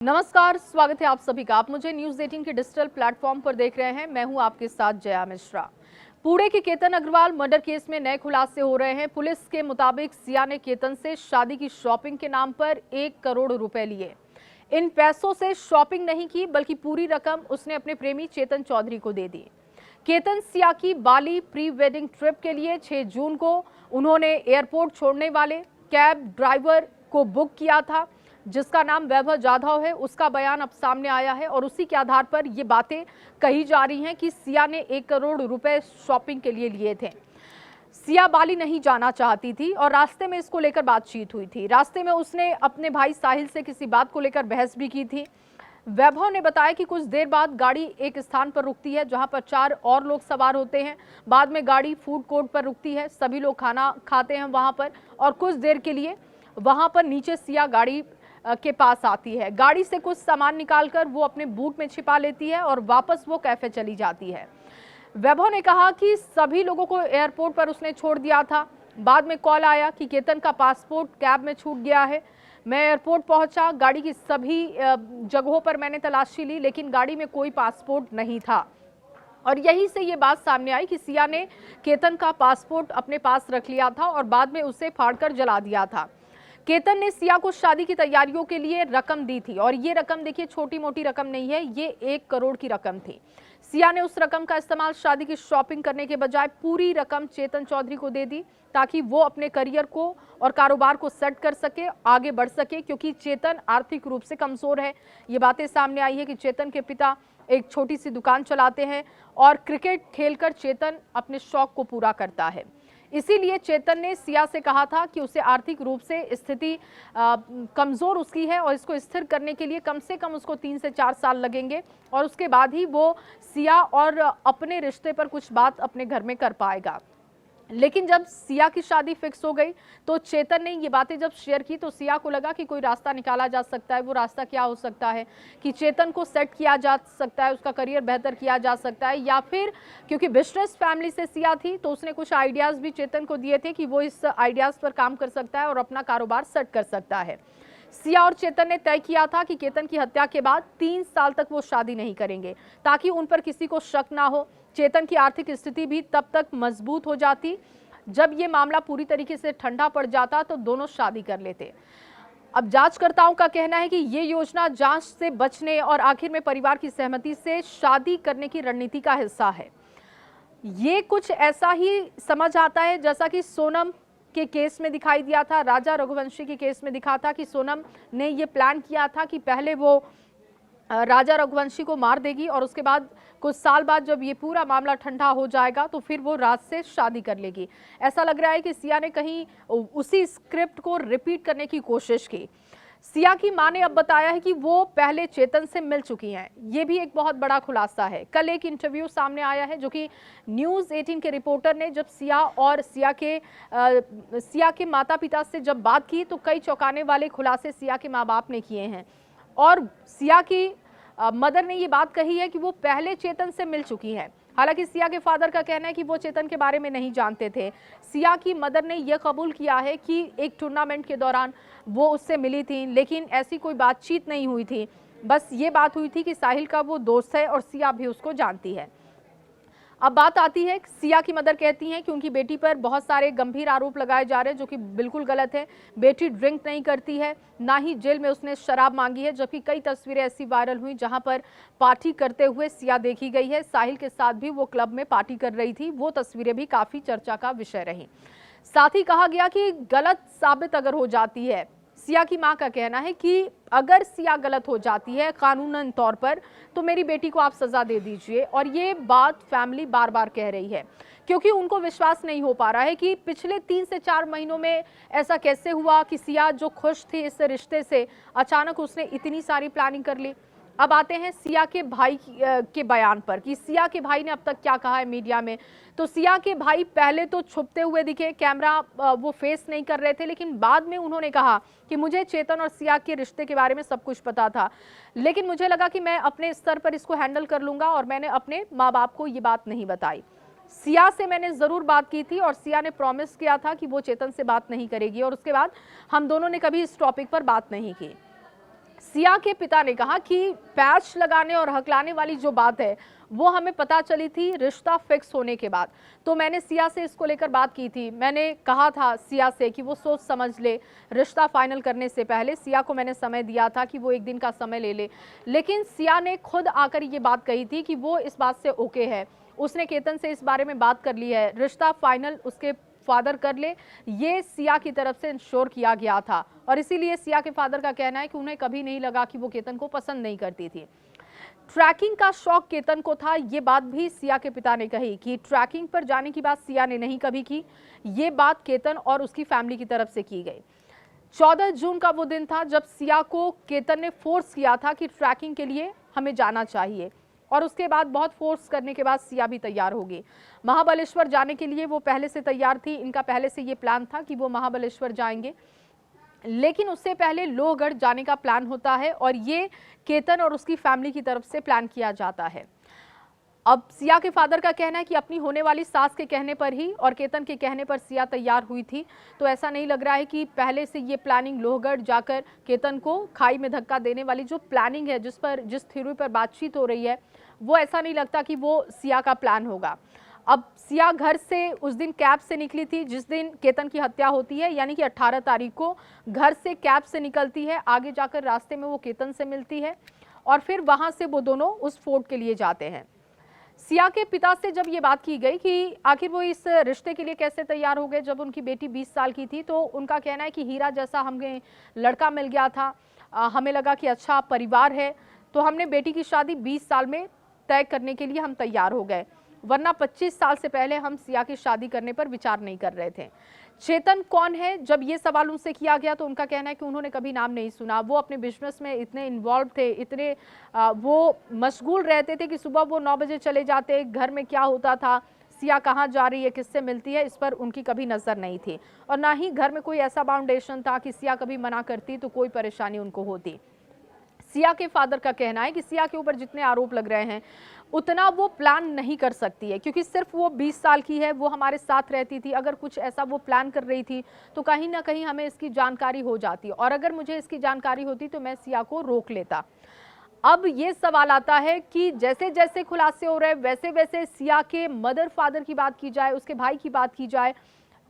नमस्कार, स्वागत है आप सभी का। आप मुझे न्यूज़ 18 के डिजिटल प्लेटफॉर्म पर देख रहे हैं। मैं हूं आपके साथ जया मिश्रा। पुणे के केतन अग्रवाल मर्डर केस में नए खुलासे हो रहे हैं। पुलिस के मुताबिक सिया ने केतन से शादी की शॉपिंग के नाम पर 1 करोड़ रुपए लिए। इन पैसों से शॉपिंग नहीं की, बल्कि पूरी रकम उसने अपने प्रेमी चेतन चौधरी को दे दी। केतन सिया की बाली प्री वेडिंग ट्रिप के लिए 6 जून को उन्होंने एयरपोर्ट छोड़ने वाले कैब ड्राइवर को बुक किया था, जिसका नाम वैभव जाधव है। उसका बयान अब सामने आया है और उसी के आधार पर ये बातें कही जा रही हैं कि सिया ने 1 करोड़ रुपए शॉपिंग के लिए लिए थे। सिया बाली नहीं जाना चाहती थी और रास्ते में इसको लेकर बातचीत हुई थी। रास्ते में उसने अपने भाई साहिल से किसी बात को लेकर बहस भी की थी। वैभव ने बताया कि कुछ देर बाद गाड़ी एक स्थान पर रुकती है जहां पर 4 और लोग सवार होते हैं। बाद में गाड़ी फूड कोर्ट पर रुकती है, सभी लोग खाना खाते हैं वहां पर और कुछ देर के लिए वहां पर नीचे सिया गाड़ी के पास आती है। गाड़ी से कुछ सामान निकालकर वो अपने बूट में छिपा लेती है और वापस वो कैफे चली जाती है। वैभव ने कहा कि सभी लोगों को एयरपोर्ट पर उसने छोड़ दिया था। बाद में कॉल आया कि केतन का पासपोर्ट कैब में छूट गया है। मैं एयरपोर्ट पहुंचा, गाड़ी की सभी जगहों पर मैंने तलाशी ली, लेकिन गाड़ी में कोई पासपोर्ट नहीं था। और यहीं से ये बात सामने आई कि सिया ने केतन का पासपोर्ट अपने पास रख लिया था और बाद में उसे फाड़कर जला दिया था। केतन ने सिया को शादी की तैयारियों के लिए रकम दी थी और ये रकम देखिए छोटी मोटी रकम नहीं है, ये 1 करोड़ की रकम थी। सिया ने उस रकम का इस्तेमाल शादी की शॉपिंग करने के बजाय पूरी रकम चेतन चौधरी को दे दी, ताकि वो अपने करियर को और कारोबार को सेट कर सके, आगे बढ़ सके, क्योंकि चेतन आर्थिक रूप से कमजोर है। ये बातें सामने आई है कि चेतन के पिता एक छोटी सी दुकान चलाते हैं और क्रिकेट खेलकर चेतन अपने शौक को पूरा करता है। इसीलिए चेतन ने सिया से कहा था कि उसे आर्थिक रूप से स्थिति कमजोर उसकी है और इसको स्थिर करने के लिए कम से कम उसको 3 से 4 साल लगेंगे और उसके बाद ही वो सिया और अपने रिश्ते पर कुछ बात अपने घर में कर पाएगा। लेकिन जब सिया की शादी फिक्स हो गई तो चेतन ने ये बातें जब शेयर की तो सिया को लगा कि कोई रास्ता निकाला जा सकता है। वो रास्ता क्या हो सकता है कि चेतन को सेट किया जा सकता है, उसका करियर बेहतर किया जा सकता है, या फिर क्योंकि बिजनेस फैमिली से सिया थी तो उसने कुछ आइडियाज़ भी चेतन को दिए थे कि वो इस आइडियाज़ पर काम कर सकता है और अपना कारोबार सेट कर सकता है। सिया और चेतन ने तय किया था कि केतन की हत्या के बाद 3 साल तक वो शादी नहीं करेंगे, ताकि उन पर किसी को शक ना हो। चेतन की आर्थिक स्थिति भी तब तक मजबूत हो जाती। जब ये मामला पूरी तरीके से ठंडा पड़ जाता तो दोनों शादी कर लेते। अब जांचकर्ताओं का कहना है कि ये योजना जांच से बचने और आखिर में परिवार की सहमति से शादी करने की रणनीति का हिस्सा है। ये कुछ ऐसा ही समझ आता है जैसा कि सोनम के केस में दिखाई दिया था, राजा रघुवंशी के केस में दिखा था कि सोनम ने ये प्लान किया था कि पहले वो राजा रघुवंशी को मार देगी और उसके बाद कुछ साल बाद जब ये पूरा मामला ठंडा हो जाएगा तो फिर वो राज से शादी कर लेगी। ऐसा लग रहा है कि सिया ने कहीं उसी स्क्रिप्ट को रिपीट करने की कोशिश की। सिया की मां ने अब बताया है कि वो पहले चेतन से मिल चुकी हैं। ये भी एक बहुत बड़ा खुलासा है। कल एक इंटरव्यू सामने आया है जो कि न्यूज़ 18 के रिपोर्टर ने जब सिया के माता पिता से जब बात की तो कई चौंकाने वाले खुलासे सिया के माँ बाप ने किए हैं। और सिया की मदर ने ये बात कही है कि वो पहले चेतन से मिल चुकी हैं। हालांकि सिया के फादर का कहना है कि वो चेतन के बारे में नहीं जानते थे। सिया की मदर ने यह कबूल किया है कि एक टूर्नामेंट के दौरान वो उससे मिली थी, लेकिन ऐसी कोई बातचीत नहीं हुई थी। बस ये बात हुई थी कि साहिल का वो दोस्त है और सिया भी उसको जानती है। अब बात आती है, सिया की मदर कहती हैं कि उनकी बेटी पर बहुत सारे गंभीर आरोप लगाए जा रहे हैं, जो कि बिल्कुल गलत है। बेटी ड्रिंक नहीं करती है, ना ही जेल में उसने शराब मांगी है, जबकि कई तस्वीरें ऐसी वायरल हुई जहां पर पार्टी करते हुए सिया देखी गई है। साहिल के साथ भी वो क्लब में पार्टी कर रही थी, वो तस्वीरें भी काफी चर्चा का विषय रही। साथ ही कहा गया कि गलत साबित अगर हो जाती है, सिया की मां का कहना है कि अगर सिया गलत हो जाती है कानूनन तौर पर तो मेरी बेटी को आप सजा दे दीजिए। और ये बात फैमिली बार बार कह रही है, क्योंकि उनको विश्वास नहीं हो पा रहा है कि पिछले 3 से 4 महीनों में ऐसा कैसे हुआ कि सिया जो खुश थी इस रिश्ते से, अचानक उसने इतनी सारी प्लानिंग कर ली। अब आते हैं सिया के भाई के बयान पर कि सिया के भाई ने अब तक क्या कहा है मीडिया में। तो सिया के भाई पहले तो छुपते हुए दिखे, कैमरा वो फेस नहीं कर रहे थे, लेकिन बाद में उन्होंने कहा कि मुझे चेतन और सिया के रिश्ते के बारे में सब कुछ पता था, लेकिन मुझे लगा कि मैं अपने स्तर पर इसको हैंडल कर लूंगा और मैंने अपने माँ बाप को ये बात नहीं बताई। सिया से मैंने जरूर बात की थी और सिया ने प्रॉमिस किया था कि वो चेतन से बात नहीं करेगी और उसके बाद हम दोनों ने कभी इस टॉपिक पर बात नहीं की। सिया के पिता ने कहा कि पैच लगाने और हकलाने वाली जो बात है वो हमें पता चली थी रिश्ता फिक्स होने के बाद। तो मैंने सिया से इसको लेकर बात की थी। मैंने कहा था सिया से कि वो सोच समझ ले, रिश्ता फाइनल करने से पहले सिया को मैंने समय दिया था कि वो एक दिन का समय ले ले। लेकिन सिया ने खुद आकर ये बात कही थी कि वो इस बात से ओके है, उसने केतन से इस बारे में बात कर ली है, रिश्ता फाइनल उसके फादर कर ले, ये सिया की तरफ से इंश्योर किया गया था। और इसीलिए सिया के फादर का कहना है कि उन्हें कभी नहीं लगा कि वो केतन को पसंद नहीं करती थी। ट्रैकिंग का शौक केतन को था, ये बात भी सिया के पिता ने कही कि ट्रैकिंग पर जाने की बात सिया ने नहीं कभी की, ये बात केतन और उसकी फैमिली की तरफ से की गई। 14 जून का वो दिन था जब सिया को केतन ने फोर्स किया था कि ट्रैकिंग के लिए हमें जाना चाहिए, और उसके बाद बहुत फोर्स करने के बाद सिया भी तैयार होगी। महाबलेश्वर जाने के लिए वो पहले से तैयार थी, इनका पहले से ये प्लान था कि वो महाबलेश्वर जाएंगे, लेकिन उससे पहले लोहगढ़ जाने का प्लान होता है और ये केतन और उसकी फैमिली की तरफ से प्लान किया जाता है। अब सिया के फादर का कहना है कि अपनी होने वाली सास के कहने पर ही और केतन के कहने पर सिया तैयार हुई थी, तो ऐसा नहीं लग रहा है कि पहले से ये प्लानिंग लोहगढ़ जाकर केतन को खाई में धक्का देने वाली जो प्लानिंग है, जिस थ्योरी पर बातचीत हो रही है, वो ऐसा नहीं लगता कि वो सिया का प्लान होगा। अब सिया घर से उस दिन कैब से निकली थी जिस दिन केतन की हत्या होती है, यानी कि 18 तारीख को घर से कैब से निकलती है, आगे जाकर रास्ते में वो केतन से मिलती है और फिर वहां से वो दोनों उस फोर्ट के लिए जाते हैं। सिया के पिता से जब ये बात की गई कि आखिर वो इस रिश्ते के लिए कैसे तैयार हो गए, जब उनकी बेटी 20 साल की थी, तो उनका कहना है कि हीरा जैसा हमें लड़का मिल गया था, हमें लगा कि अच्छा परिवार है, तो हमने बेटी की शादी 20 साल में तय करने के लिए हम तैयार हो गए, वरना 25 साल से पहले हम सिया की शादी करने पर विचार नहीं कर रहे थे। चेतन कौन है, जब ये सवाल उनसे किया गया तो उनका कहना है कि उन्होंने कभी नाम नहीं सुना। वो अपने बिजनेस में इतने इन्वॉल्व थे, इतने वो मशगूल रहते थे कि सुबह वो 9 बजे चले जाते, घर में क्या होता था, सिया कहाँ जा रही है, किससे मिलती है, इस पर उनकी कभी नजर नहीं थी। और ना ही घर में कोई ऐसा फाउंडेशन था कि सिया कभी मना करती तो कोई परेशानी उनको होती। सिया के फादर का कहना है कि सिया के ऊपर जितने आरोप लग रहे हैं उतना वो प्लान नहीं कर सकती है, क्योंकि सिर्फ वो 20 साल की है, वो हमारे साथ रहती थी। अगर कुछ ऐसा वो प्लान कर रही थी तो कहीं ना कहीं हमें इसकी जानकारी हो जाती, और अगर मुझे इसकी जानकारी होती तो मैं सिया को रोक लेता। अब ये सवाल आता है कि जैसे जैसे खुलासे हो रहे हैं वैसे वैसे सिया के मदर फादर की बात की जाए, उसके भाई की बात की जाए,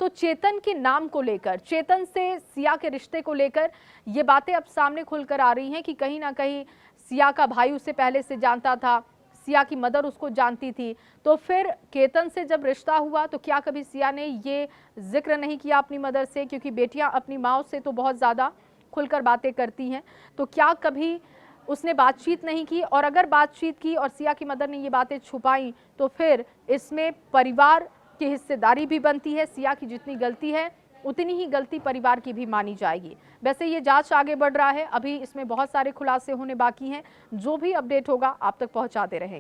तो चेतन के नाम को लेकर, चेतन से सिया के रिश्ते को लेकर ये बातें अब सामने खुलकर आ रही हैं कि कहीं ना कहीं सिया का भाई उसे पहले से जानता था, सिया की मदर उसको जानती थी, तो फिर केतन से जब रिश्ता हुआ तो क्या कभी सिया ने ये जिक्र नहीं किया अपनी मदर से, क्योंकि बेटियां अपनी माँ से तो बहुत ज़्यादा खुलकर बातें करती हैं, तो क्या कभी उसने बातचीत नहीं की? और अगर बातचीत की और सिया की मदर ने ये बातें छुपाई तो फिर इसमें परिवार की हिस्सेदारी भी बनती है। सिया की जितनी गलती है उतनी ही गलती परिवार की भी मानी जाएगी। वैसे ये जांच आगे बढ़ रहा है, अभी इसमें बहुत सारे खुलासे होने बाकी हैं, जो भी अपडेट होगा आप तक पहुंचाते रहेंगे।